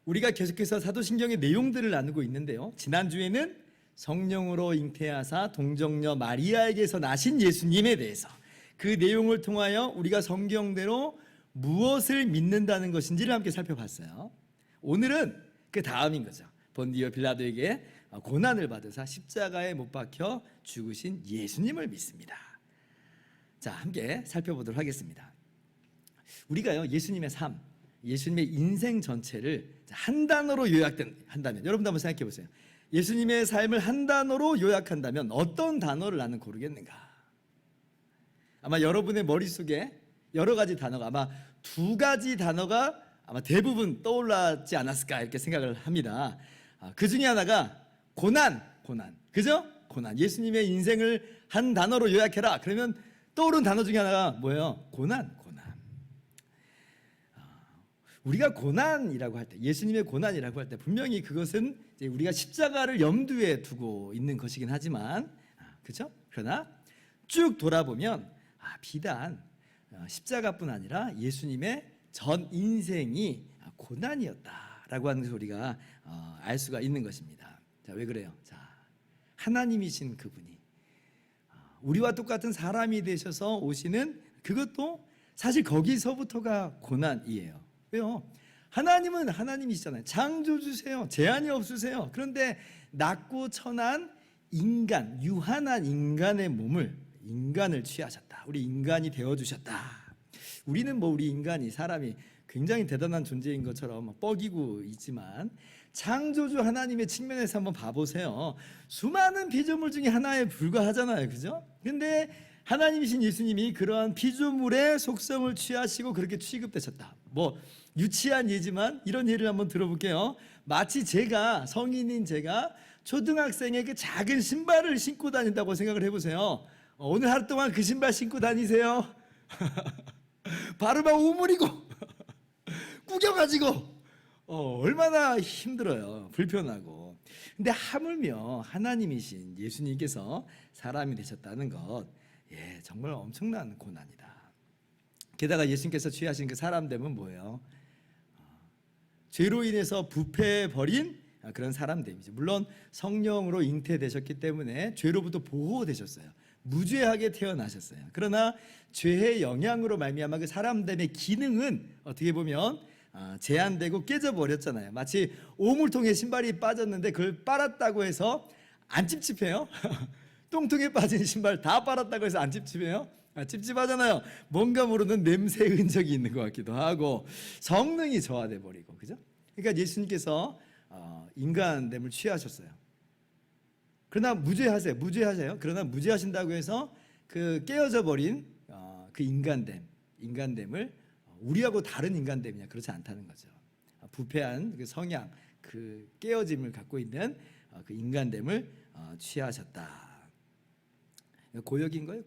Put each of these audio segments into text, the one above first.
우리가 계속해서 사도신경의 내용들을 나누고 있는데요. 지난주에는 성령으로 잉태하사 동정녀 마리아에게서 나신 예수님에 대해서 그 내용을 통하여 우리가 성경대로 무엇을 믿는다는 것인지를 함께 살펴봤어요. 오늘은 그 다음인 거죠. 본디오 빌라도에게 고난을 받으사 십자가에 못 박혀 죽으신 예수님을 믿습니다. 자, 함께 살펴보도록 하겠습니다. 우리가요, 예수님의 삶, 예수님의 인생 전체를 한 단어로 요약한다면, 여러분도 한번 생각해 보세요. 예수님의 삶을 한 단어로 요약한다면 어떤 단어를 나는 고르겠는가? 아마 여러분의 머릿속에 여러 가지 단어가, 아마 두 가지 단어가 아마 대부분 떠올랐지 않았을까 이렇게 생각을 합니다. 그 중에 하나가 고난, 그죠? 고난. 예수님의 인생을 한 단어로 요약해라. 그러면 떠오른 단어 중에 하나가 뭐예요? 고난. 우리가 고난이라고 할 때, 예수님의 고난이라고 할 때 분명히 그것은 이제 우리가 십자가를 염두에 두고 있는 것이긴 하지만, 그죠? 그러나 쭉 돌아보면 비단 십자가뿐 아니라 예수님의 전 인생이 고난이었다라고 하는 것을 우리가 알 수가 있는 것입니다. 자, 왜 그래요? 자, 하나님이신 그분이 우리와 똑같은 사람이 되셔서 오시는 그것도 사실 거기서부터가 고난이에요. 왜요? 하나님은 하나님이시잖아요. 창조주세요. 제한이 없으세요. 그런데 낮고 천한 인간, 유한한 인간의 몸을, 인간을 취하셨다. 우리 인간이 되어주셨다. 우리는 우리 인간이, 사람이 굉장히 대단한 존재인 것처럼 뻐기고 있지만 창조주 하나님의 측면에서 한번 봐보세요. 수많은 피조물 중에 하나에 불과하잖아요. 그죠? 근데 하나님이신 예수님이 그러한 피조물의 속성을 취하시고 그렇게 취급되셨다. 유치한 예지만 이런 예를 한번 들어볼게요. 마치 성인인 제가 초등학생의 그 작은 신발을 신고 다닌다고 생각을 해보세요. 오늘 하루 동안 그 신발 신고 다니세요. 발을 막 오므리고 구겨가지고 얼마나 힘들어요. 불편하고. 근데 하물며 하나님이신 예수님께서 사람이 되셨다는 것, 정말 엄청난 고난이다. 게다가 예수님께서 취하신 그 사람됨은 뭐예요? 죄로 인해서 부패해버린 그런 사람됨이죠. 물론 성령으로 잉태되셨기 때문에 죄로부터 보호되셨어요. 무죄하게 태어나셨어요. 그러나 죄의 영향으로 말미암아 그 사람됨의 기능은 어떻게 보면 제한되고 깨져버렸잖아요. 마치 오물통에 신발이 빠졌는데 그걸 빨았다고 해서 안 찝찝해요? 똥통에 빠진 신발 다 빨았다고 해서 안 찝찝해요? 찝찝하잖아요. 뭔가 모르는 냄새 흔적이 있는 것 같기도 하고 성능이 저하돼 버리고, 그죠? 그러니까 예수님께서 인간됨을 취하셨어요. 그러나 무죄하세요. 그러나 무죄하신다고 해서 그 깨어져 버린 그 인간됨을 우리하고 다른 인간됨이냐, 그렇지 않다는 거죠. 부패한 그 성향, 그 깨어짐을 갖고 있는 그 인간됨을 취하셨다. 고역인 거예요.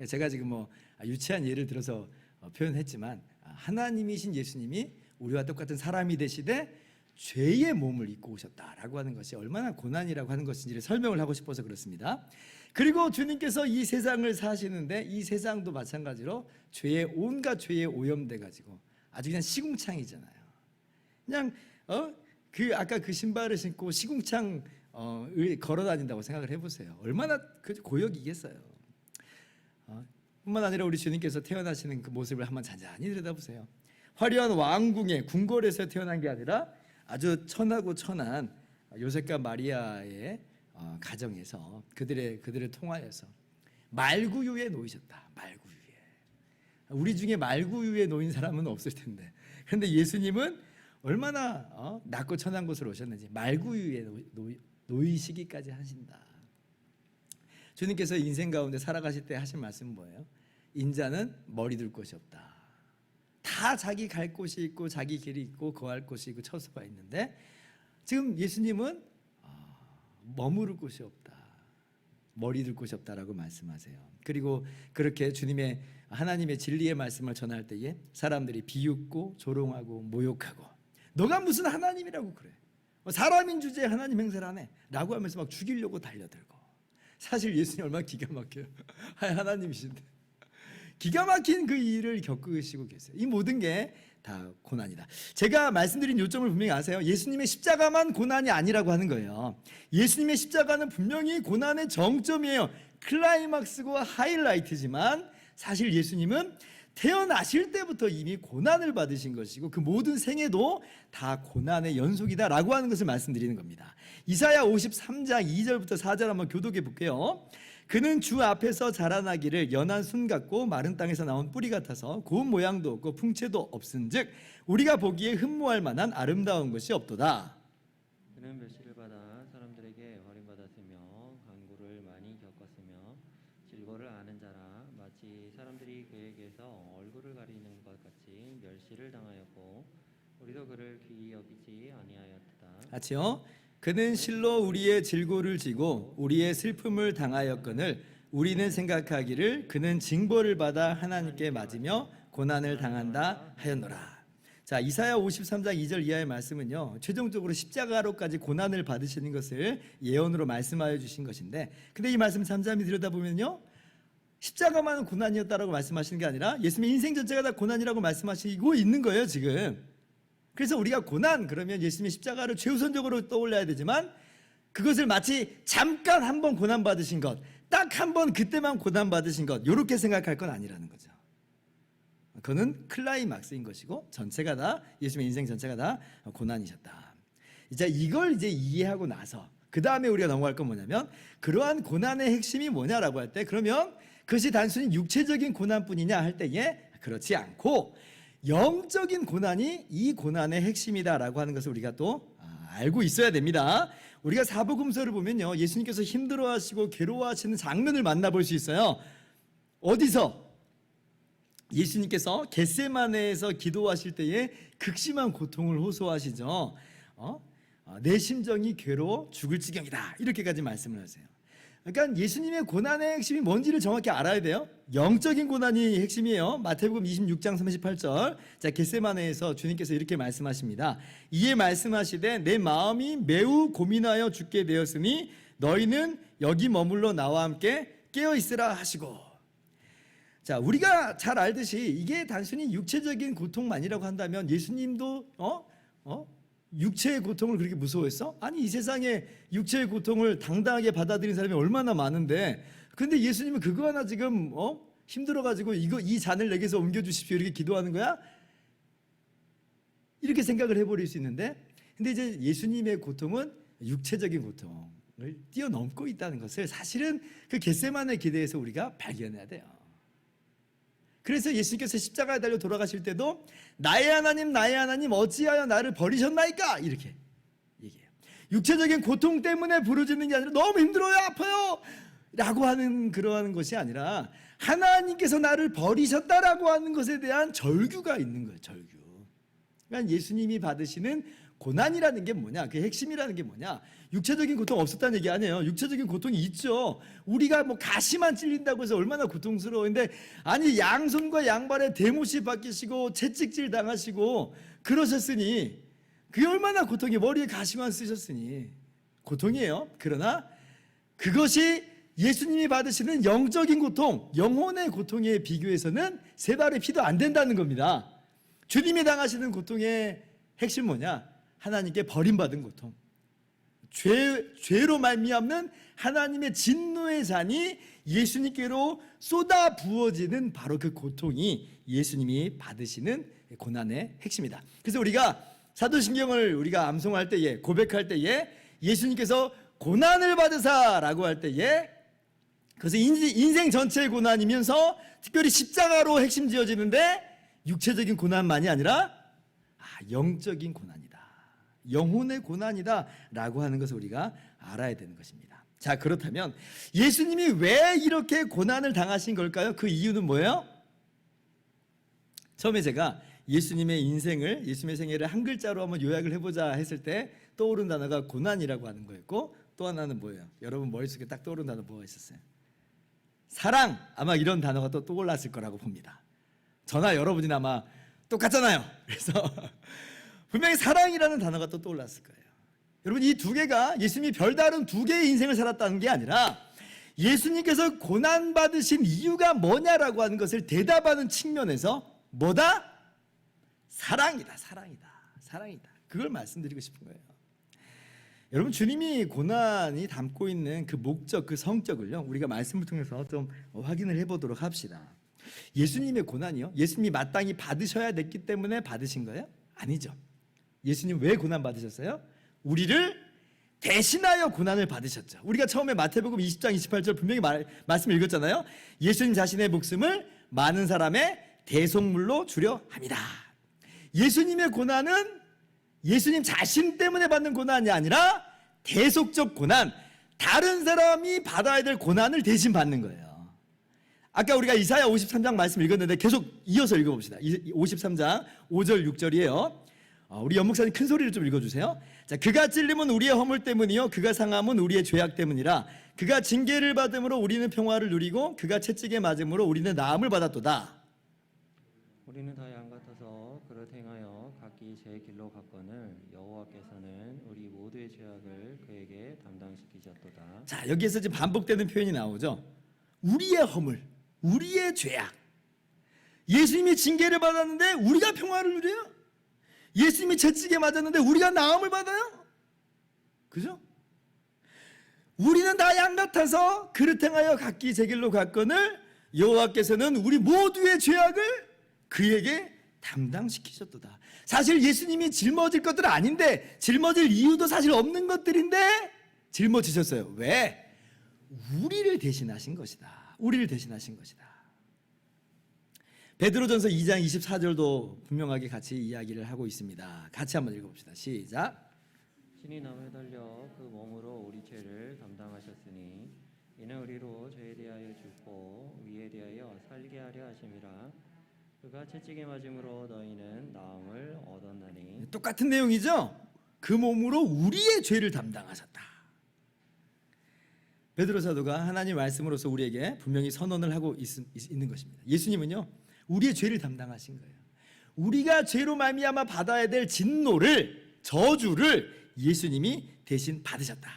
제가 지금 유치한 예를 들어서 표현했지만 하나님이신 예수님이 우리와 똑같은 사람이 되시되 죄의 몸을 입고 오셨다라고 하는 것이 얼마나 고난이라고 하는 것인지를 설명을 하고 싶어서 그렇습니다. 그리고 주님께서 이 세상을 사시는데 이 세상도 마찬가지로 온갖 죄에 오염돼 가지고 아주 그냥 시궁창이잖아요. 그냥 아까 그 신발을 신고 시궁창 걸어 다닌다고 생각을 해보세요. 얼마나 고역이겠어요. 뿐만 아니라 우리 주님께서 태어나시는 그 모습을 한번 잔잔히 들여다보세요. 화려한 왕궁의 궁궐에서 태어난 게 아니라 아주 천하고 천한 요셉과 마리아의 가정에서 그들을 통하여서 말구유에 놓이셨다. 말구유에. 우리 중에 말구유에 놓인 사람은 없을 텐데, 그런데 예수님은 얼마나 낮고 천한 곳으로 오셨는지 말구유에 놓이시기까지 하신다. 주님께서 인생 가운데 살아가실 때 하신 말씀은 뭐예요? 인자는 머리 둘 곳이 없다. 다 자기 갈 곳이 있고 자기 길이 있고 거할 곳이 있고 처소가 있는데 지금 예수님은 머무를 곳이 없다. 머리 둘 곳이 없다라고 말씀하세요. 그리고 그렇게 하나님의 진리의 말씀을 전할 때에 사람들이 비웃고 조롱하고 모욕하고 너가 무슨 하나님이라고 그래? 사람인 주제에 하나님 행세를 하네 라고 하면서 막 죽이려고 달려들고. 사실 예수님 얼마나 기가 막혀요. 하나님이신데 기가 막힌 그 일을 겪으시고 계세요. 이 모든 게 다 고난이다. 제가 말씀드린 요점을 분명히 아세요. 예수님의 십자가만 고난이 아니라고 하는 거예요. 예수님의 십자가는 분명히 고난의 정점이에요. 클라이막스고 하이라이트지만 사실 예수님은 태어나실 때부터 이미 고난을 받으신 것이고 그 모든 생애도 다 고난의 연속이다라고 하는 것을 말씀드리는 겁니다. 이사야 53장 2절부터 4절 한번 교독해 볼게요. 그는 주 앞에서 자라나기를 연한 순 같고 마른 땅에서 나온 뿌리 같아서 고운 모양도 없고 풍채도 없은즉 우리가 보기에 흠모할 만한 아름다운 것이 없도다. 그는 멸시를 받아 사람들에게 버림받았으며 간구를 많이 겪었으며 질고를 아는 자라 마치 사람들이 그에게서 얼굴을 가리는 것 같이 멸시를 당하였고 우리도 그를 귀히 여기지 아니하였다. 같이요. 그는 실로 우리의 질고를 지고 우리의 슬픔을 당하였거늘 우리는 생각하기를 그는 징벌을 받아 하나님께 맞으며 고난을 당한다 하였노라. 자, 이사야 53장 2절 이하의 말씀은요, 최종적으로 십자가로까지 고난을 받으시는 것을 예언으로 말씀하여 주신 것인데, 근데 이 말씀 잠잠히 들여다보면요, 십자가만 고난이었다라고 말씀하시는 게 아니라 예수님의 인생 전체가 다 고난이라고 말씀하시고 있는 거예요, 지금. 그래서 우리가 고난 그러면 예수님의 십자가를 최우선적으로 떠올려야 되지만 그것을 마치 잠깐 한번 고난 받으신 것, 딱 한 번 그때만 고난 받으신 것, 이렇게 생각할 건 아니라는 거죠. 그거는 클라이막스인 것이고 전체가 다 예수님의 인생 전체가 다 고난이셨다. 이제 이걸 이해하고 나서 그 다음에 우리가 넘어갈 건 뭐냐면 그러한 고난의 핵심이 뭐냐라고 할 때 그러면 그것이 단순히 육체적인 고난뿐이냐 할 때에 그렇지 않고 영적인 고난이 이 고난의 핵심이다라고 하는 것을 우리가 또 알고 있어야 됩니다. 우리가 사복음서를 보면요, 예수님께서 힘들어하시고 괴로워하시는 장면을 만나볼 수 있어요. 어디서? 예수님께서 겟세마네에서 기도하실 때에 극심한 고통을 호소하시죠. 내 심정이 괴로워 죽을 지경이다, 이렇게까지 말씀을 하세요. 그러니까 예수님의 고난의 핵심이 뭔지를 정확히 알아야 돼요. 영적인 고난이 핵심이에요. 마태복음 26장 38절. 자, 겟세마네에서 주님께서 이렇게 말씀하십니다. 이에 말씀하시되 내 마음이 매우 고민하여 죽게 되었으니 너희는 여기 머물러 나와 함께 깨어 있으라 하시고. 자, 우리가 잘 알듯이 이게 단순히 육체적인 고통만이라고 한다면 예수님도 육체의 고통을 그렇게 무서워했어? 아니, 이 세상에 육체의 고통을 당당하게 받아들인 사람이 얼마나 많은데, 근데 예수님은 그거 하나 지금 힘들어가지고 이 잔을 내게서 옮겨주십시오 이렇게 기도하는 거야? 이렇게 생각을 해버릴 수 있는데, 근데 이제 예수님의 고통은 육체적인 고통을 뛰어넘고 있다는 것을 사실은 그 겟세마네 기대에서 우리가 발견해야 돼요. 그래서 예수님께서 십자가에 달려 돌아가실 때도 나의 하나님 어찌하여 나를 버리셨나이까 이렇게 얘기해요. 육체적인 고통 때문에 부르짖는 게 아니라 너무 힘들어요, 아파요 라고 하는 그러한 것이 아니라 하나님께서 나를 버리셨다라고 하는 것에 대한 절규가 있는 거예요. 절규. 그러니까 예수님이 받으시는 고난이라는 게 뭐냐, 그 핵심이라는 게 뭐냐, 육체적인 고통 없었다는 얘기 아니에요. 육체적인 고통이 있죠. 우리가 뭐 가시만 찔린다고 해서 얼마나 고통스러운데, 아니 양손과 양발에 대못이 박히시고 채찍질 당하시고 그러셨으니 그게 얼마나 고통이, 머리에 가시만 쓰셨으니 고통이에요. 그러나 그것이 예수님이 받으시는 영적인 고통, 영혼의 고통에 비교해서는 세 발의 피도 안 된다는 겁니다. 주님이 당하시는 고통의 핵심 뭐냐? 하나님께 버림받은 고통, 죄로 말미암는 하나님의 진노의 잔이 예수님께로 쏟아 부어지는 바로 그 고통이 예수님이 받으시는 고난의 핵심이다. 그래서 우리가 사도신경을 우리가 암송할 때에, 고백할 때에 예수님께서 고난을 받으사라고 할 때에 그것은 인생 전체의 고난이면서 특별히 십자가로 핵심 지어지는데 육체적인 고난만이 아니라 영적인 고난이다, 영혼의 고난이다 라고 하는 것을 우리가 알아야 되는 것입니다. 자, 그렇다면 예수님이 왜 이렇게 고난을 당하신 걸까요? 그 이유는 뭐예요? 처음에 제가 예수님의 인생을, 예수님의 생애를 한 글자로 한번 요약을 해보자 했을 때 떠오른 단어가 고난이라고 하는 거였고, 또 하나는 뭐예요? 여러분 머릿속에 딱 떠오른 단어 뭐가 있었어요? 사랑, 아마 이런 단어가 또 떠올랐을 거라고 봅니다. 저나 여러분이나 아마 똑같잖아요. 그래서 분명히 사랑이라는 단어가 또 떠올랐을 거예요. 여러분, 이 두 개가 예수님이 별다른 두 개의 인생을 살았다는 게 아니라 예수님께서 고난받으신 이유가 뭐냐라고 하는 것을 대답하는 측면에서 뭐다? 사랑이다. 사랑이다. 그걸 말씀드리고 싶은 거예요. 여러분, 주님이 고난이 담고 있는 그 목적, 그 성격을요, 우리가 말씀을 통해서 좀 확인을 해보도록 합시다. 예수님의 고난이요, 예수님이 마땅히 받으셔야 됐기 때문에 받으신 거예요? 아니죠. 예수님 왜 고난 받으셨어요? 우리를 대신하여 고난을 받으셨죠. 우리가 처음에 마태복음 20장 28절 분명히 말씀을 읽었잖아요. 예수님 자신의 목숨을 많은 사람의 대속물로 주려 함이다. 예수님의 고난은 예수님 자신 때문에 받는 고난이 아니라 대속적 고난, 다른 사람이 받아야 될 고난을 대신 받는 거예요. 아까 우리가 이사야 53장 말씀 읽었는데 계속 이어서 읽어봅시다. 53장 5절 6절이에요. 우리 연목사님 큰 소리를 좀 읽어주세요. 자, 그가 찔림은 우리의 허물 때문이요 그가 상함은 우리의 죄악 때문이라. 그가 징계를 받음으로 우리는 평화를 누리고 그가 채찍에 맞음으로 우리는 나음을 받았도다. 우리는 다 양 같아서 그릇 행하여 각기 제 길로 갔거늘 여호와께서는 우리 모두의 죄악을 그에게 담당시키셨도다. 자, 여기에서 지금 반복되는 표현이 나오죠. 우리의 허물, 우리의 죄악. 예수님이 징계를 받았는데 우리가 평화를 누려요? 예수님이 채찍에 맞았는데 우리가 나음을 받아요? 그죠? 우리는 다 양 같아서 그릇 행하여 각기 제 길로 갔거늘 여호와께서는 우리 모두의 죄악을 그에게 담당시키셨도다. 사실 예수님이 짊어질 것들은 아닌데, 짊어질 이유도 사실 없는 것들인데 짊어지셨어요. 왜? 우리를 대신하신 것이다. 우리를 대신하신 것이다. 베드로전서 2장 24절도 분명하게 같이 이야기를 하고 있습니다. 같이 한번 읽어봅시다. 시작. 신이 나무에 달려 그 몸으로 우리 죄를 담당하셨으니 이는 우리로 죄에 대하여 죽고 위에 대하여 살게 하려 하심이라. 그가 채찍에 맞음으로 너희는 나음을 얻었나니. 똑같은 내용이죠. 그 몸으로 우리의 죄를 담당하셨다. 베드로 사도가 하나님 말씀으로서 우리에게 분명히 선언을 하고 있는 것입니다. 예수님은요, 우리의 죄를 담당하신 거예요. 우리가 죄로 말미암아 받아야 될 진노를, 저주를 예수님이 대신 받으셨다.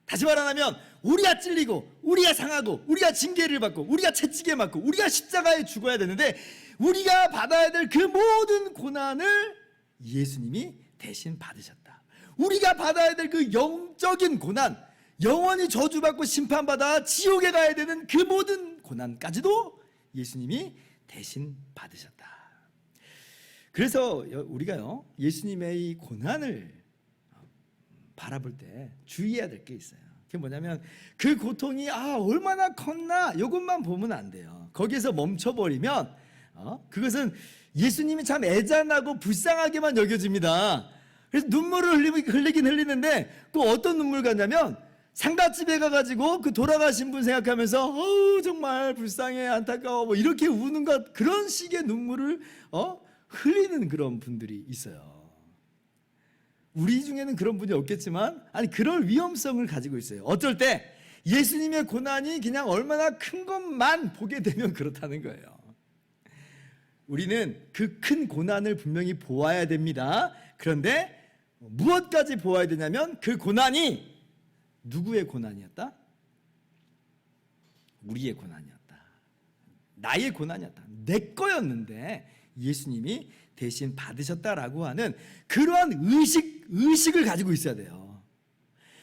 다시 말하면 우리가 찔리고 우리가 상하고 우리가 징계를 받고 우리가 채찍에 맞고 우리가 십자가에 죽어야 되는데, 우리가 받아야 될 그 모든 고난을 예수님이 대신 받으셨다. 우리가 받아야 될 그 영적인 고난, 영원히 저주받고 심판받아 지옥에 가야 되는 그 모든 고난까지도 예수님이 대신 받으셨다. 그래서 우리가요, 예수님의 이 고난을 바라볼 때 주의해야 될 게 있어요. 그게 뭐냐면 그 고통이 얼마나 컸나 이것만 보면 안 돼요. 거기에서 멈춰버리면 그것은 예수님이 참 애잔하고 불쌍하게만 여겨집니다. 그래서 눈물을 흘리긴 흘리는데 또 어떤 눈물 같냐면 상갓집에 가가지고 그 돌아가신 분 생각하면서 정말 불쌍해 안타까워 뭐 이렇게 우는 것, 그런 식의 눈물을 흘리는 그런 분들이 있어요. 우리 중에는 그런 분이 없겠지만 그럴 위험성을 가지고 있어요. 어쩔 때 예수님의 고난이 그냥 얼마나 큰 것만 보게 되면 그렇다는 거예요. 우리는 그 큰 고난을 분명히 보아야 됩니다. 그런데 무엇까지 보아야 되냐면 그 고난이 누구의 고난이었다? 우리의 고난이었다. 나의 고난이었다. 내 거였는데 예수님이 대신 받으셨다라고 하는 그러한 의식을 가지고 있어야 돼요.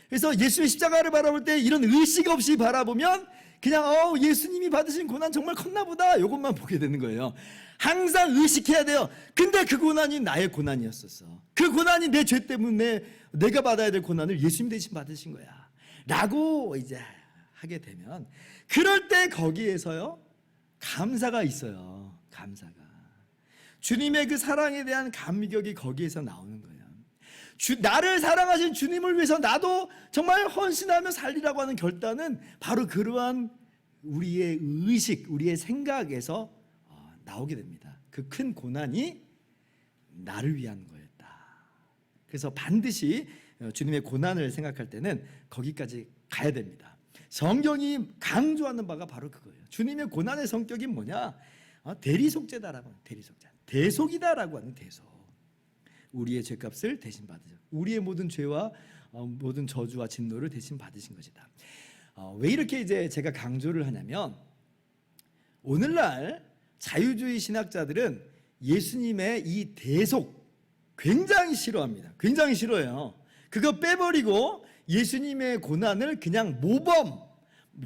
그래서 예수의 십자가를 바라볼 때 이런 의식 없이 바라보면 그냥 예수님이 받으신 고난 정말 컸나 보다 이것만 보게 되는 거예요. 항상 의식해야 돼요. 근데 그 고난이 나의 고난이었었어. 그 고난이 내 죄 때문에 내가 받아야 될 고난을 예수님 대신 받으신 거야 라고 이제 하게 되면, 그럴 때 거기에서요 감사가 있어요. 감사가, 주님의 그 사랑에 대한 감격이 거기에서 나오는 거예요. 나를 사랑하신 주님을 위해서 나도 정말 헌신하며 살리라고 하는 결단은 바로 그러한 우리의 의식, 우리의 생각에서 나오게 됩니다. 그 큰 고난이 나를 위한 거였다. 그래서 반드시 주님의 고난을 생각할 때는 거기까지 가야 됩니다. 성경이 강조하는 바가 바로 그거예요. 주님의 고난의 성격이 뭐냐? 대리속죄다라고 하는 대리속죄, 대속이다라고 하는 대속. 우리의 죄값을 대신 받으셨고 우리의 모든 죄와 모든 저주와 진노를 대신 받으신 것이다. 왜 이렇게 이제 제가 강조를 하냐면 오늘날 자유주의 신학자들은 예수님의 이 대속 굉장히 싫어합니다. 굉장히 싫어해요. 그거 빼버리고 예수님의 고난을 그냥 모범,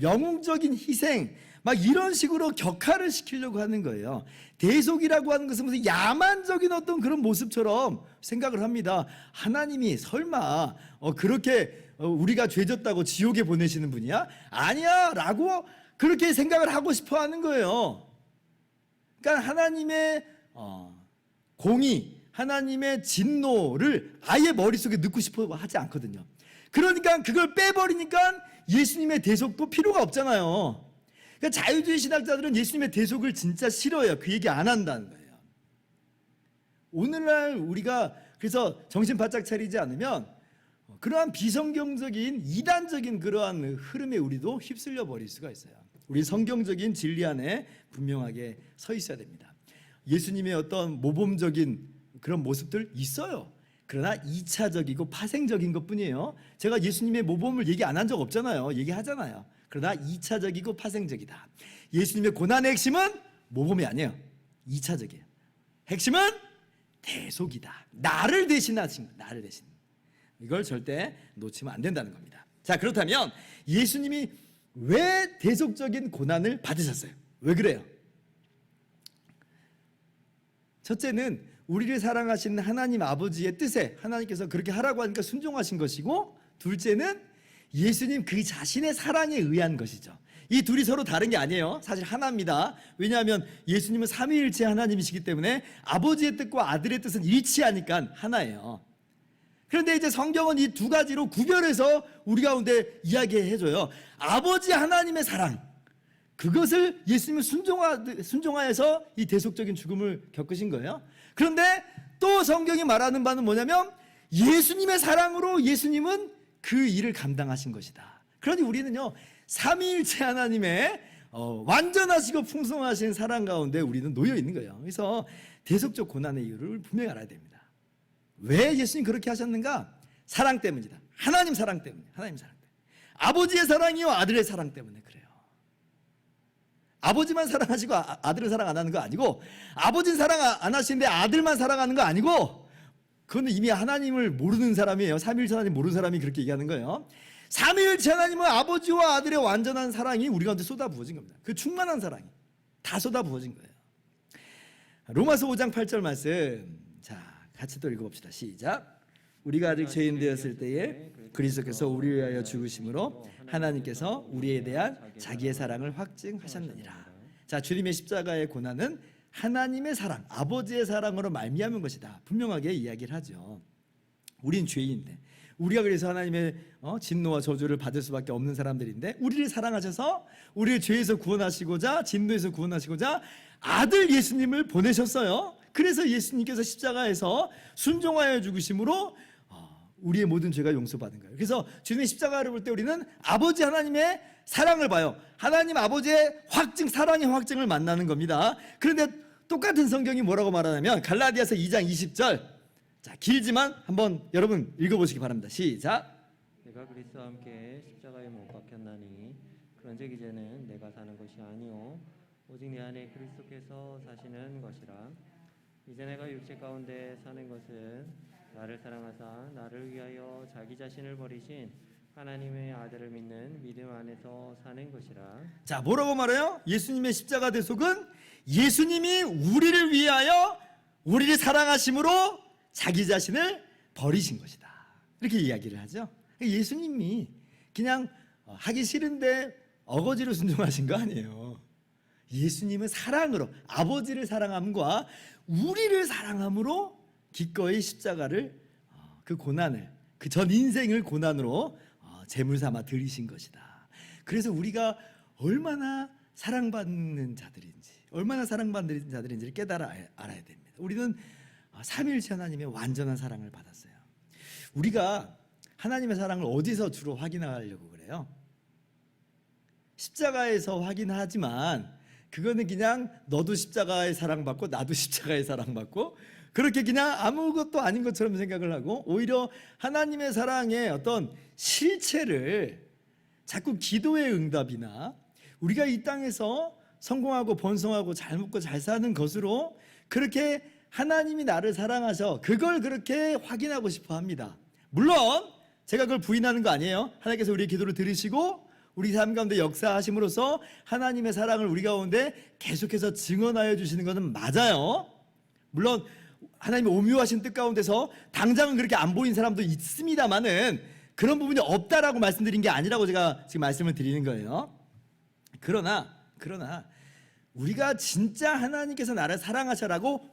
영웅적인 희생 막 이런 식으로 격화를 시키려고 하는 거예요. 대속이라고 하는 것은 무슨 야만적인 어떤 그런 모습처럼 생각을 합니다. 하나님이 설마 그렇게 우리가 죄졌다고 지옥에 보내시는 분이야? 아니야 라고 그렇게 생각을 하고 싶어 하는 거예요. 그러니까 하나님의 공의, 하나님의 진노를 아예 머릿속에 넣고 싶어 하지 않거든요. 그러니까 그걸 빼버리니까 예수님의 대속도 필요가 없잖아요. 그러니까 자유주의 신학자들은 예수님의 대속을 진짜 싫어해요. 그 얘기 안 한다는 거예요. 오늘날 우리가 그래서 정신 바짝 차리지 않으면 그러한 비성경적인 이단적인 그러한 흐름에 우리도 휩쓸려 버릴 수가 있어요. 우리 성경적인 진리 안에 분명하게 서 있어야 됩니다. 예수님의 어떤 모범적인 그런 모습들 있어요. 그러나 2차적이고 파생적인 것뿐이에요. 제가 예수님의 모범을 얘기 안 한 적 없잖아요. 얘기하잖아요. 그러나 2차적이고 파생적이다. 예수님의 고난의 핵심은 모범이 아니에요. 2차적이에요. 핵심은 대속이다. 나를 대신하신 거, 나를 대신. 이걸 절대 놓치면 안 된다는 겁니다. 자, 그렇다면 예수님이 왜 대속적인 고난을 받으셨어요? 왜 그래요? 첫째는 우리를 사랑하시는 하나님 아버지의 뜻에 하나님께서 그렇게 하라고 하니까 순종하신 것이고, 둘째는 예수님 그 자신의 사랑에 의한 것이죠. 이 둘이 서로 다른 게 아니에요. 사실 하나입니다. 왜냐하면 예수님은 삼위일체 하나님이시기 때문에 아버지의 뜻과 아들의 뜻은 일치하니까 하나예요. 그런데 이제 성경은 이 두 가지로 구별해서 우리 가운데 이야기해줘요. 아버지 하나님의 사랑, 그것을 예수님은 순종하여서 이 대속적인 죽음을 겪으신 거예요. 그런데 또 성경이 말하는 바는 뭐냐면 예수님의 사랑으로 예수님은 그 일을 감당하신 것이다. 그러니 우리는요, 삼위일체 하나님의 완전하시고 풍성하신 사랑 가운데 우리는 놓여 있는 거예요. 그래서 대속적 고난의 이유를 분명히 알아야 됩니다. 왜 예수님 그렇게 하셨는가? 사랑 때문이다. 하나님 사랑 때문에. 하나님 사랑 때문에. 아버지의 사랑이요 아들의 사랑 때문에 그래요. 아버지만 사랑하시고 아들을 사랑 안 하는 거 아니고, 아버지는 사랑 안 하시는데 아들만 사랑하는 거 아니고, 그건 이미 하나님을 모르는 사람이에요. 삼위일체 하나님 모르는 사람이 그렇게 얘기하는 거예요. 삼위일체 하나님은 아버지와 아들의 완전한 사랑이 우리 가운데 쏟아부어진 겁니다. 그 충만한 사랑이 다 쏟아부어진 거예요. 로마서 5장 8절 말씀, 자 같이 또 읽어봅시다. 시작. 우리가 아직 죄인 되었을 때에 그리스도께서 우리를 위하여 죽으심으로 하나님께서 우리에 대한 자기의 사랑을 확증하셨느니라. 자, 주님의 십자가의 고난은 하나님의 사랑, 아버지의 사랑으로 말미암은 것이다. 분명하게 이야기를 하죠. 우린 죄인인데, 우리가 그래서 하나님의 진노와 저주를 받을 수밖에 없는 사람들인데, 우리를 사랑하셔서 우리를 죄에서 구원하시고자, 진노에서 구원하시고자 아들 예수님을 보내셨어요. 그래서 예수님께서 십자가에서 순종하여 죽으심으로 우리의 모든 죄가 용서받은 거예요. 그래서 주님의 십자가를 볼 때 우리는 아버지 하나님의 사랑을 봐요. 하나님 아버지의 확증, 사랑의 확증을 만나는 겁니다. 그런데 똑같은 성경이 뭐라고 말하냐면 갈라디아서 2장 20절. 자, 길지만 한번 여러분 읽어보시기 바랍니다. 시작. 내가 그리스도와 함께 십자가에 못 박혔나니 그런즉 이제는 내가 사는 것이 아니요 오직 내 안에 그리스도께서 사시는 것이라. 이제 내가 육체 가운데 사는 것은 나를 사랑하사 나를 위하여 자기 자신을 버리신 하나님의 아들을 믿는 믿음 안에서 사는 것이라. 자, 뭐라고 말해요? 예수님의 십자가 대속은 예수님이 우리를 위하여 우리를 사랑하심으로 자기 자신을 버리신 것이다. 이렇게 이야기를 하죠. 예수님이 그냥 하기 싫은데 어거지로 순종하신 거 아니에요. 예수님은 사랑으로, 아버지를 사랑함과 우리를 사랑함으로 기꺼이 십자가를, 그 고난을, 그 전 인생을 고난으로 제물 삼아 드리신 것이다. 그래서 우리가 얼마나 사랑받는 자들인지, 얼마나 사랑받는 자들인지를 깨달아 알아야 됩니다. 우리는 삼위일체 하나님의 완전한 사랑을 받았어요. 우리가 하나님의 사랑을 어디서 주로 확인하려고 그래요? 십자가에서 확인하지만 그거는 그냥 너도 십자가의 사랑받고 나도 십자가의 사랑받고 그렇게 그냥 아무것도 아닌 것처럼 생각을 하고, 오히려 하나님의 사랑의 어떤 실체를 자꾸 기도의 응답이나 우리가 이 땅에서 성공하고 번성하고 잘 먹고 잘 사는 것으로 그렇게 하나님이 나를 사랑하셔 그걸 그렇게 확인하고 싶어 합니다. 물론 제가 그걸 부인하는 거 아니에요. 하나님께서 우리의 기도를 들으시고 우리 삶 가운데 역사하심으로써 하나님의 사랑을 우리 가운데 계속해서 증언하여 주시는 것은 맞아요. 물론 하나님의 오묘하신 뜻 가운데서 당장은 그렇게 안 보이는 사람도 있습니다만은 그런 부분이 없다라고 말씀드린 게 아니라고 제가 지금 말씀을 드리는 거예요. 그러나 우리가 진짜 하나님께서 나를 사랑하셔라고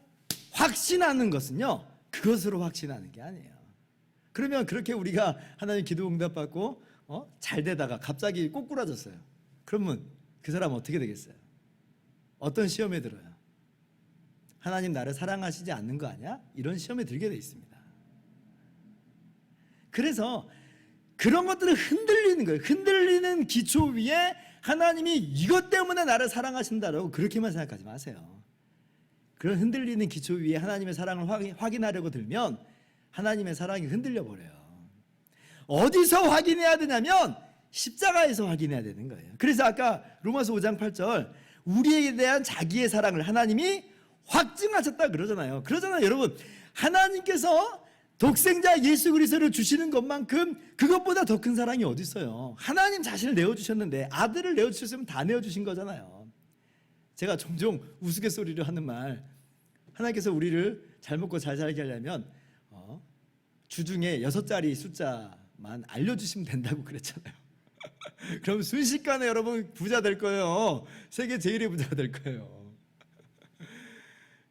확신하는 것은요, 그것으로 확신하는 게 아니에요. 그러면 그렇게 우리가 하나님 기도 응답 받고 잘 되다가 갑자기 꼬꾸라졌어요. 그러면 그 사람 어떻게 되겠어요? 어떤 시험에 들어요? 하나님 나를 사랑하시지 않는 거 아니야? 이런 시험에 들게 돼 있습니다. 그래서 그런 것들은 흔들리는 거예요. 흔들리는 기초 위에 하나님이 이것 때문에 나를 사랑하신다라고 그렇게만 생각하지 마세요. 그런 흔들리는 기초 위에 하나님의 사랑을 확인하려고 들면 하나님의 사랑이 흔들려 버려요. 어디서 확인해야 되냐면 십자가에서 확인해야 되는 거예요. 그래서 아까 로마서 5장 8절 우리에 대한 자기의 사랑을 하나님이 확증하셨다 그러잖아요. 여러분, 하나님께서 독생자 예수 그리스도를 주시는 것만큼 그것보다 더 큰 사랑이 어디 있어요? 하나님 자신을 내어주셨는데 아들을 내어주셨으면 다 내어주신 거잖아요. 제가 종종 우스갯소리로 하는 말, 하나님께서 우리를 잘 먹고 잘 살게 하려면 주중에 6자리 숫자만 알려주시면 된다고 그랬잖아요. 그럼 순식간에 여러분 부자 될 거예요. 세계 제일의 부자가 될 거예요.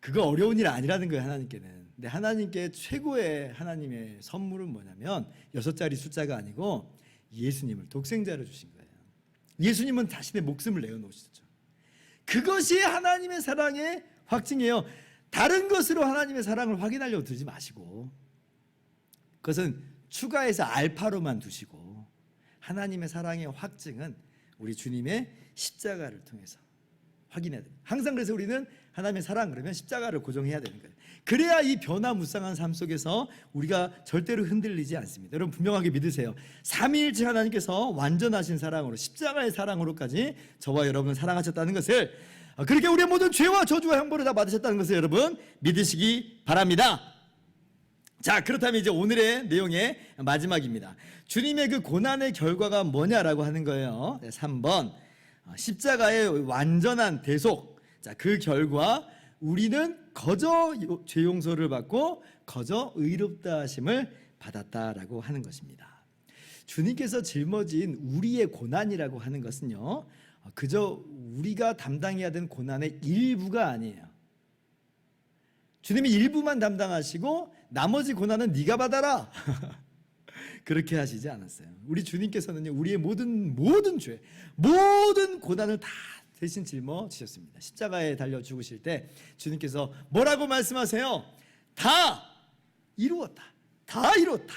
그거 어려운 일 아니라는 거예요, 하나님께는. 근데 하나님께 최고의 하나님의 선물은 뭐냐면 6자리 숫자가 아니고 예수님을 독생자로 주신 거예요. 예수님은 자신의 목숨을 내어놓으셨죠. 그것이 하나님의 사랑의 확증이에요. 다른 것으로 하나님의 사랑을 확인하려고 들지 마시고 그것은 추가해서 알파로만 두시고 하나님의 사랑의 확증은 우리 주님의 십자가를 통해서 확인해야 됩니다. 항상 그래서 우리는 하나님의 사랑 그러면 십자가를 고정해야 되는 거예요. 그래야 이 변화무쌍한 삶 속에서 우리가 절대로 흔들리지 않습니다. 여러분 분명하게 믿으세요. 삼위일체 하나님께서 완전하신 사랑으로 십자가의 사랑으로까지 저와 여러분을 사랑하셨다는 것을 그렇게 우리의 모든 죄와 저주와 형벌을 다 받으셨다는 것을 여러분 믿으시기 바랍니다. 자, 그렇다면 이제 오늘의 내용의 마지막입니다. 주님의 그 고난의 결과가 뭐냐라고 하는 거예요. 3번 십자가의 완전한 대속. 자, 그 결과 우리는 거저 죄 용서를 받고 거저 의롭다 하심을 받았다라고 하는 것입니다. 주님께서 짊어진 우리의 고난이라고 하는 것은요, 그저 우리가 담당해야 되는 고난의 일부가 아니에요. 주님이 일부만 담당하시고 나머지 고난은 네가 받아라. 그렇게 하시지 않았어요. 우리 주님께서는요, 우리의 모든 죄, 모든 고난을 다 대신 짊어지셨습니다. 십자가에 달려 죽으실 때 주님께서 뭐라고 말씀하세요? 다 이루었다. 다 이루었다.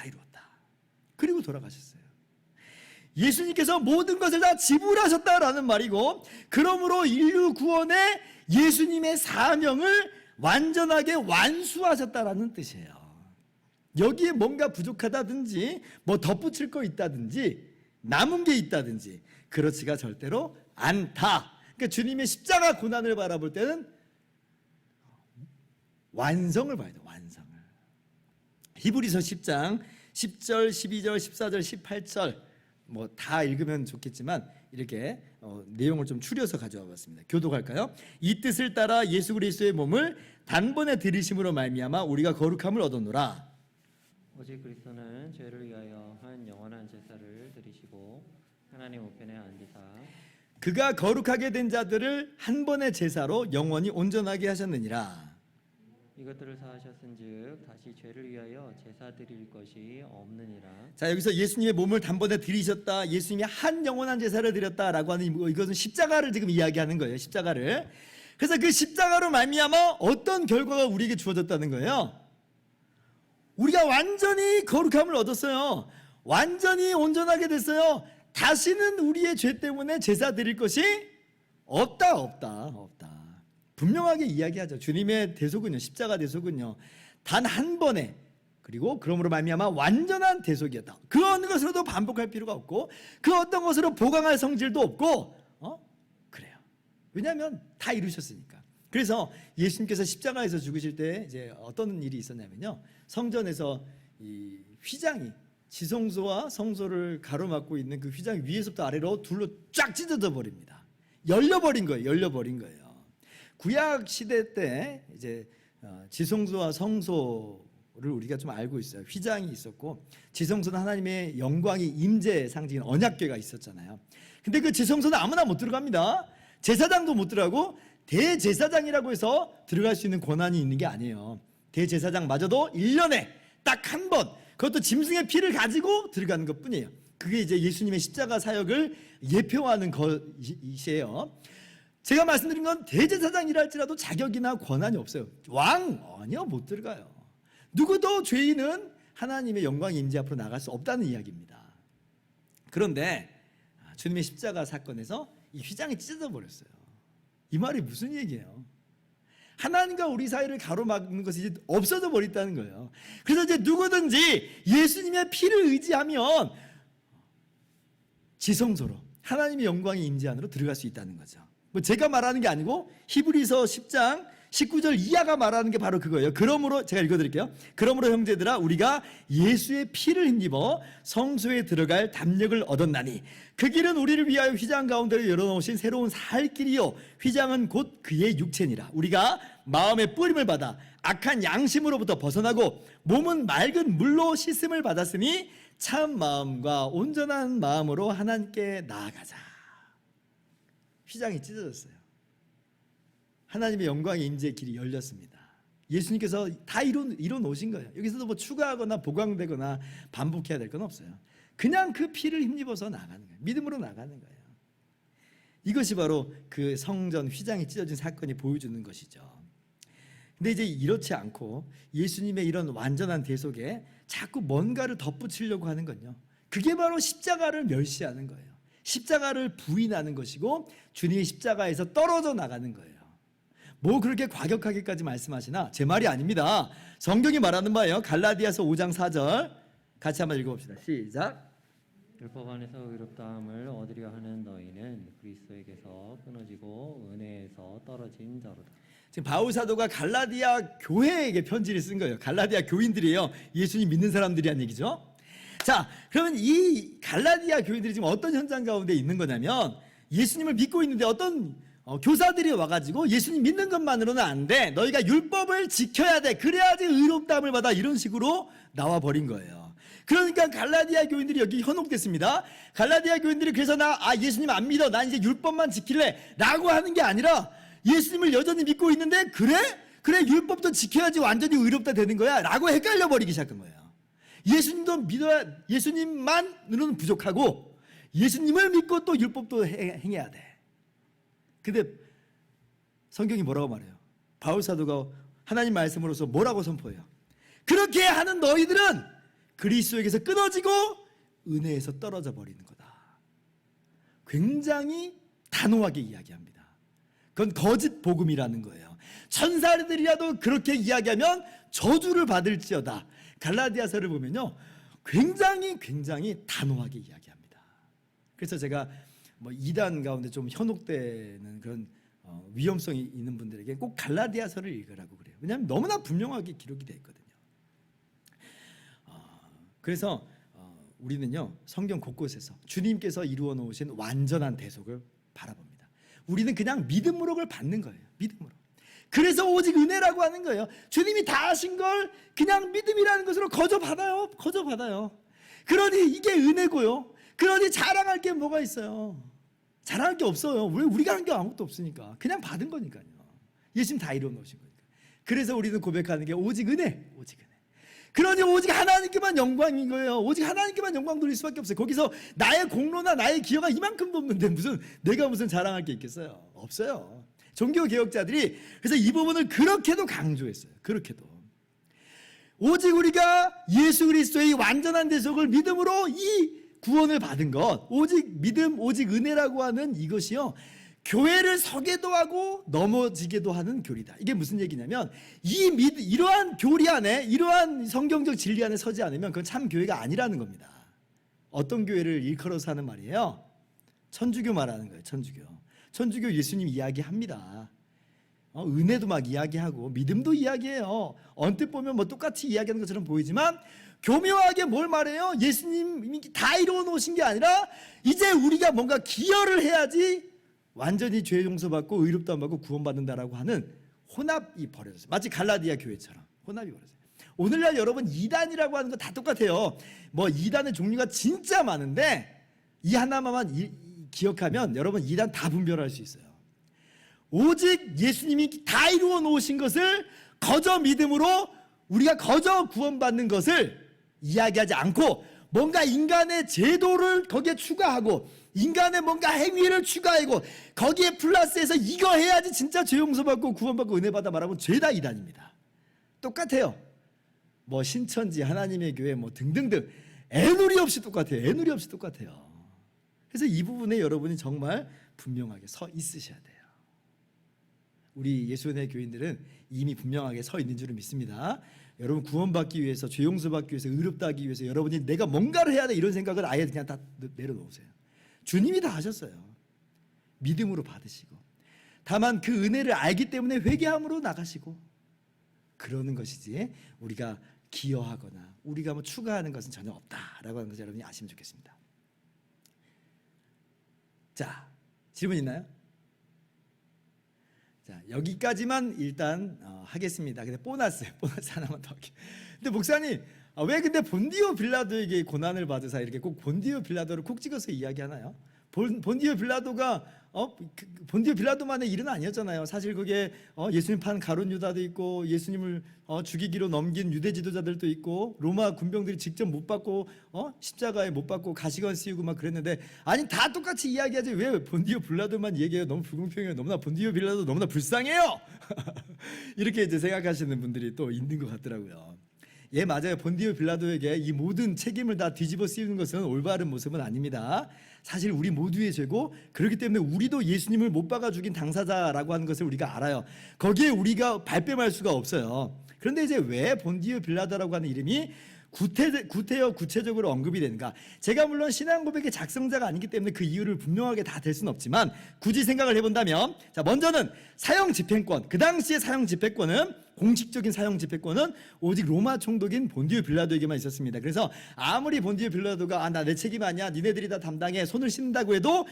그리고 돌아가셨어요. 예수님께서 모든 것을 다 지불하셨다라는 말이고, 그러므로 인류 구원의 예수님의 사명을 완전하게 완수하셨다라는 뜻이에요. 여기에 뭔가 부족하다든지 뭐 덧붙일 거 있다든지 남은 게 있다든지 그렇지가 절대로 않다. 그러니까 주님의 십자가 고난을 바라볼 때는 완성을 봐야 돼요. 완성을. 히브리서 10장 10절, 12절, 14절, 18절 뭐 다 읽으면 좋겠지만 이렇게 내용을 좀 추려서 가져와 봤습니다. 교독할까요? 이 뜻을 따라 예수 그리스도의 몸을 단번에 들이심으로 말미암아 우리가 거룩함을 얻었노라. 오직 그리스도는 죄를 위하여 한 영원한 제사를 드리시고 하나님 우편에 앉으사 그가 거룩하게 된 자들을 한 번의 제사로 영원히 온전하게 하셨느니라. 이것들을 사하셨은즉 다시 죄를 위하여 제사 드릴 것이 없느니라. 자, 여기서 예수님의 몸을 단번에 들이셨다, 예수님이 한 영원한 제사를 드렸다라고 하는 이것은 십자가를 지금 이야기하는 거예요. 십자가를. 그래서 그 십자가로 말미암아 어떤 결과가 우리에게 주어졌다는 거예요. 우리가 완전히 거룩함을 얻었어요. 완전히 온전하게 됐어요. 다시는 우리의 죄 때문에 제사 드릴 것이 없다. 분명하게 이야기하죠. 주님의 대속은요, 십자가 대속은요, 단 한 번에 그리고 그러므로 말미암아 완전한 대속이었다. 그 어느 것으로도 반복할 필요가 없고 그 어떤 것으로 보강할 성질도 없고 그래요. 왜냐하면 다 이루셨으니까. 그래서 예수님께서 십자가에서 죽으실 때 이제 어떤 일이 있었냐면요. 성전에서 이 휘장이 지성소와 성소를 가로막고 있는 그 휘장 위에서부터 아래로 둘로 쫙 찢어져 버립니다. 열려버린 거예요. 열려버린 거예요. 구약 시대 때 이제 지성소와 성소를 우리가 좀 알고 있어요. 휘장이 있었고 지성소는 하나님의 영광이 임재 상징인 언약궤가 있었잖아요. 근데 그 지성소는 아무나 못 들어갑니다. 제사장도 못 들어가고 대제사장이라고 해서 들어갈 수 있는 권한이 있는 게 아니에요. 대제사장마저도 1년에 딱 한 번, 그것도 짐승의 피를 가지고 들어가는 것뿐이에요. 그게 이제 예수님의 십자가 사역을 예표하는 것이에요. 제가 말씀드린 건 대제사장이라 할지라도 자격이나 권한이 없어요. 왕 아니요, 못 들어가요. 누구도 죄인은 하나님의 영광 임재 앞으로 나갈 수 없다는 이야기입니다. 그런데 주님의 십자가 사건에서 이 휘장이 찢어져 버렸어요. 이 말이 무슨 얘기예요? 하나님과 우리 사이를 가로막는 것이 이제 없어져 버렸다는 거예요. 그래서 이제 누구든지 예수님의 피를 의지하면 지성소로 하나님의 영광의 임재 안으로 들어갈 수 있다는 거죠. 뭐 제가 말하는 게 아니고 히브리서 10장 19절 이하가 말하는 게 바로 그거예요. 그러므로 제가 읽어드릴게요. 그러므로 형제들아 우리가 예수의 피를 힘입어 성소에 들어갈 담력을 얻었나니 그 길은 우리를 위하여 휘장 가운데로 열어놓으신 새로운 살 길이요 휘장은 곧 그의 육체니라. 우리가 마음의 뿌림을 받아 악한 양심으로부터 벗어나고 몸은 맑은 물로 씻음을 받았으니 참 마음과 온전한 마음으로 하나님께 나아가자. 휘장이 찢어졌어요. 하나님의 영광의 임재의 길이 열렸습니다. 예수님께서 다 이뤄 놓으신 거예요. 여기서도 뭐 추가하거나 보강되거나 반복해야 될 건 없어요. 그냥 그 피를 힘입어서 나가는 거예요. 믿음으로 나가는 거예요. 이것이 바로 그 성전 휘장이 찢어진 사건이 보여주는 것이죠. 근데 이제 이렇지 않고 예수님의 이런 완전한 대속에 자꾸 뭔가를 덧붙이려고 하는 건요. 그게 바로 십자가를 멸시하는 거예요. 십자가를 부인하는 것이고 주님의 십자가에서 떨어져 나가는 거예요. 뭐 그렇게 과격하게까지 말씀하시나? 제 말이 아닙니다. 성경이 말하는 바예요. 갈라디아서 5장 4절 같이 한번 읽어봅시다. 시작. 율법 안에서 의롭다함을 얻으려 하는 너희는 그리스도에게서 끊어지고 은혜에서 떨어진 자로다. 지금 바울 사도가 갈라디아 교회에게 편지를 쓴 거예요. 갈라디아 교인들이에요. 예수님 믿는 사람들이란 얘기죠. 자, 그러면 이 갈라디아 교인들이 지금 어떤 현장 가운데 있는 거냐면 예수님을 믿고 있는데 어떤 교사들이 와가지고 예수님 믿는 것만으로는 안 돼. 너희가 율법을 지켜야 돼. 그래야지 의롭다함을 받아. 이런 식으로 나와 버린 거예요. 그러니까 갈라디아 교인들이 여기 현혹됐습니다. 갈라디아 교인들이 그래서 예수님 안 믿어. 난 이제 율법만 지킬래. 라고 하는 게 아니라 예수님을 여전히 믿고 있는데 그래 율법도 지켜야지 완전히 의롭다 되는 거야. 라고 헷갈려 버리기 시작한 거예요. 예수님도 믿어야, 예수님만으로는 부족하고 예수님을 믿고 또 율법도 행해야 돼. 근데 성경이 뭐라고 말해요? 바울 사도가 하나님 말씀으로서 뭐라고 선포해요? 그렇게 하는 너희들은 그리스도에게서 끊어지고 은혜에서 떨어져 버리는 거다. 굉장히 단호하게 이야기합니다. 그건 거짓 복음이라는 거예요. 천사들이라도 그렇게 이야기하면 저주를 받을지어다. 갈라디아서를 보면요, 굉장히 단호하게 이야기합니다. 그래서 제가 뭐 이단 가운데 좀 현혹되는 그런 위험성이 있는 분들에게 꼭 갈라디아서를 읽으라고 그래요. 왜냐하면 너무나 분명하게 기록이 되어 있거든요. 그래서 우리는요, 성경 곳곳에서 주님께서 이루어 놓으신 완전한 대속을 바라봅니다. 우리는 그냥 믿음으로 그걸 받는 거예요. 믿음으로. 그래서 오직 은혜라고 하는 거예요. 주님이 다 하신 걸 그냥 믿음이라는 것으로 거저 받아요. 그러니 이게 은혜고요. 그러니 자랑할 게 뭐가 있어요? 자랑할 게 없어요. 왜? 우리가 한 게 아무것도 없으니까. 그냥 받은 거니까요. 예수님 다 이루어 놓으신 거니까. 그래서 우리는 고백하는 게 오직 은혜. 그러니 오직 하나님께만 영광인 거예요. 오직 하나님께만 영광 돌릴 수밖에 없어요. 거기서 나의 공로나 나의 기여가 이만큼도 없는데 내가 무슨 자랑할 게 있겠어요? 없어요. 종교 개혁자들이 그래서 이 부분을 그렇게도 강조했어요. 그렇게도. 오직 우리가 예수 그리스도의 완전한 대속을 믿음으로 이 구원을 받은 것, 오직 믿음, 오직 은혜라고 하는 이것이요, 교회를 서게도 하고 넘어지게도 하는 교리다. 이게 무슨 얘기냐면 이러한 교리 안에, 이러한 성경적 진리 안에 서지 않으면 그건 참 교회가 아니라는 겁니다. 어떤 교회를 일컬어서 하는 말이에요? 천주교 말하는 거예요. 천주교 예수님 이야기합니다. 은혜도 막 이야기하고 믿음도 이야기해요. 언뜻 보면 뭐 똑같이 이야기하는 것처럼 보이지만 교묘하게 뭘 말해요? 예수님이 다 이루어 놓으신 게 아니라 이제 우리가 뭔가 기여를 해야지 완전히 죄 용서받고 의롭다함 받고 구원받는다라고 하는 혼합이 벌어졌어요. 마치 갈라디아 교회처럼 혼합이 벌어졌어요. 오늘날 여러분 이단이라고 하는 거 다 똑같아요. 뭐 이단의 종류가 진짜 많은데 이 하나만 기억하면 여러분 이단 다 분별할 수 있어요. 오직 예수님이 다 이루어 놓으신 것을 거저 믿음으로 우리가 거저 구원받는 것을 이야기하지 않고 뭔가 인간의 제도를 거기에 추가하고 인간의 뭔가 행위를 추가하고 거기에 플러스해서 이거 해야지 진짜 죄 용서받고 구원받고 은혜받아 말하면 죄다 이단입니다. 똑같아요. 뭐 신천지, 하나님의 교회 뭐 등등등 애누리 없이 똑같아요. 애누리 없이 똑같아요. 그래서 이 부분에 여러분이 정말 분명하게 서 있으셔야 돼요. 우리 예수의 교인들은 이미 분명하게 서 있는 줄을 믿습니다. 여러분 구원받기 위해서, 죄 용서받기 위해서, 의롭다 하기 위해서 여러분이 내가 뭔가를 해야 돼 이런 생각을 아예 그냥 다 내려놓으세요. 주님이 다 하셨어요. 믿음으로 받으시고 다만 그 은혜를 알기 때문에 회개함으로 나가시고 그러는 것이지 우리가 기여하거나 우리가 뭐 추가하는 것은 전혀 없다라고 하는 것을 여러분이 아시면 좋겠습니다. 자, 질문 있나요? 자, 여기까지만 일단 하겠습니다. 근데 보너스 하나만 더 할게요. 근데 목사님, 왜 근데 본디오 빌라도에게 고난을 받으사 이렇게 꼭 본디오 빌라도를 콕 찍어서 이야기하나요? 본디오 빌라도가 본디오 빌라도만의 일은 아니었잖아요. 사실 그게 예수님 판 가룟 유다도 있고 예수님을 죽이기로 넘긴 유대 지도자들도 있고 로마 군병들이 직접 못 받고 십자가에 못 받고 가시관 씌우고 막 그랬는데 아니 다 똑같이 이야기하지 왜 본디오 빌라도만 얘기해요? 너무 불공평해요. 너무나 본디오 빌라도 너무나 불쌍해요. 이렇게 이제 생각하시는 분들이 또 있는 것 같더라고요. 예, 맞아요. 본디오 빌라도에게 이 모든 책임을 다 뒤집어 씌우는 것은 올바른 모습은 아닙니다. 사실 우리 모두의 죄고 그렇기 때문에 우리도 예수님을 못 박아 죽인 당사자라고 하는 것을 우리가 알아요. 거기에 우리가 발뺌할 수가 없어요. 그런데 이제 왜 본디오 빌라도라고 하는 이름이 구체적으로 언급이 되는가? 제가 물론 신앙 고백의 작성자가 아니기 때문에 그 이유를 분명하게 다 될 수는 없지만 굳이 생각을 해본다면 자 먼저는 사형 집행권, 그 당시의 사형 집행권은 공식적인 사형 집행권은 오직 로마 총독인 본디오 빌라도에게만 있었습니다. 그래서 아무리 본디오 빌라도가 나 내 책임 아니야, 니네들이 다 담당해 손을 씻는다고 해도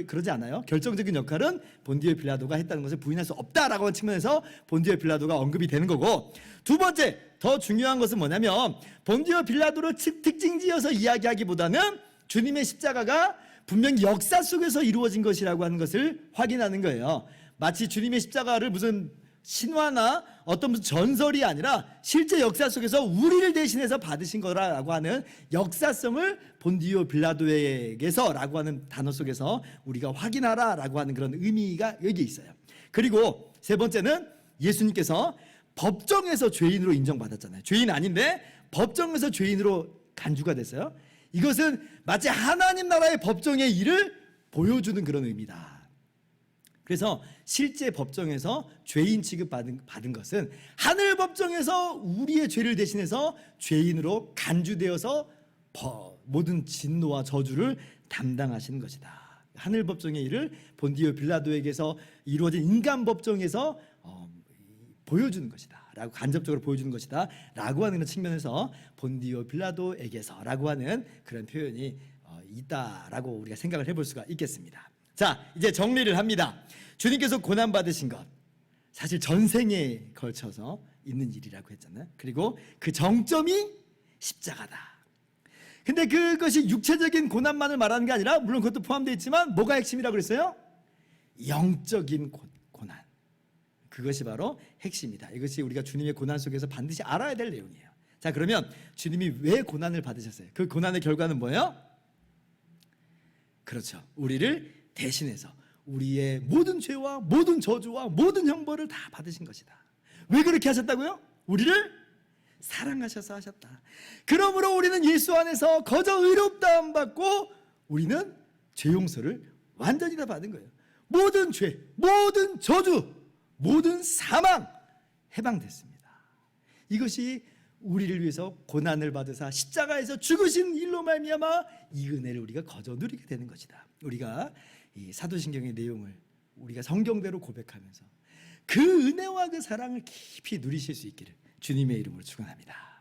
그러지 않아요. 결정적인 역할은 본디오 빌라도가 했다는 것을 부인할 수 없다라고 하는 측면에서 본디오 빌라도가 언급이 되는 거고, 두 번째 더 중요한 것은 뭐냐면 본디오 빌라도를 특징지어서 이야기하기보다는 주님의 십자가가 분명히 역사 속에서 이루어진 것이라고 하는 것을 확인하는 거예요. 마치 주님의 십자가를 무슨 신화나 어떤 무슨 전설이 아니라 실제 역사 속에서 우리를 대신해서 받으신 거라고 하는 역사성을 본디오 빌라도에게서라고 하는 단어 속에서 우리가 확인하라라고 하는 그런 의미가 여기 있어요. 그리고 세 번째는 예수님께서 법정에서 죄인으로 인정받았잖아요. 죄인 아닌데 법정에서 죄인으로 간주가 됐어요. 이것은 마치 하나님 나라의 법정의 일을 보여주는 그런 의미다. 그래서 실제 법정에서 죄인 취급받은 것은 하늘 법정에서 우리의 죄를 대신해서 죄인으로 간주되어서 모든 진노와 저주를 담당하시는 것이다. 하늘 법정의 일을 본디오 빌라도에게서 이루어진 인간 법정에서 보여주는 것이다 라고, 간접적으로 보여주는 것이다 라고 하는 측면에서 본디오 빌라도에게서 라고 하는 그런 표현이 있다라고 우리가 생각을 해볼 수가 있겠습니다. 자, 이제 정리를 합니다. 주님께서 고난받으신 것 사실 전생에 걸쳐서 있는 일이라고 했잖아요. 그리고 그 정점이 십자가다. 근데 그것이 육체적인 고난만을 말하는 게 아니라 물론 그것도 포함되어 있지만 뭐가 핵심이라고 그랬어요? 영적인 고난. 그것이 바로 핵심이다. 이것이 우리가 주님의 고난 속에서 반드시 알아야 될 내용이에요. 자, 그러면 주님이 왜 고난을 받으셨어요? 그 고난의 결과는 뭐예요? 그렇죠. 우리를 대신해서 우리의 모든 죄와 모든 저주와 모든 형벌을 다 받으신 것이다. 왜 그렇게 하셨다고요? 우리를 사랑하셔서 하셨다. 그러므로 우리는 예수 안에서 거저 의롭다함 받고 우리는 죄 용서를 완전히 다 받은 거예요. 모든 죄, 모든 저주, 모든 사망 해방됐습니다. 이것이 우리를 위해서 고난을 받으사 십자가에서 죽으신 일로 말미암아 이 은혜를 우리가 거저 누리게 되는 것이다. 우리가 이 사도신경의 내용을 우리가 성경대로 고백하면서 그 은혜와 그 사랑을 깊이 누리실 수 있기를 주님의 이름으로 축원합니다.